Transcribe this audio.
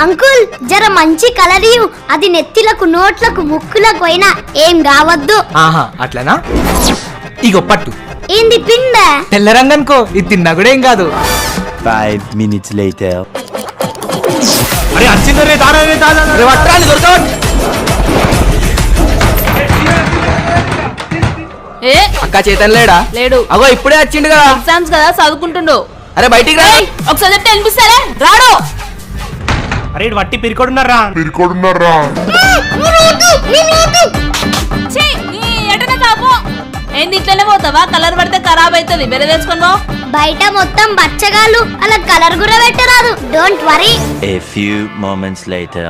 Uncle జర మంచి colour ఇయ్యు. అది నెత్తిలకు నోట్లకు ముక్కులకు అయినా ఏం కావద్దు. ఆహా అట్లనా, ఇగో పట్టు. ఏంది పిండ? తెల్ల రంగు అనుకో, ఇది తిన్నా కూడా ఏం కాదు. 5 minutes later. అరే వచ్చిందరే దారే దారే వట్రాని దొరకవట్. ఏ అక్క చేతన్ లేడా? లేడు. అగో ఇప్పుడే వచ్చిండు కదా. ఎగ్జామ్స్ కదా చదువుకుంటుండు. అరే బయటికి రా. ఒకసారి చెప్తే వినిపిస్తారా? రాడు. అరే వట్టి పిరికొడున్నారా? ఎటనే కాపు. ఏంది ఇట్లనే పోతావా? కలర్ పడితే ఖరాబ్ అవుతుంది. బెర తెచ్చుకున్నావు. బయట మొత్తం బచ్చగాళ్ళు, అలా కలర్ కూడా పెట్టరాదు. Don't worry. A few moments later.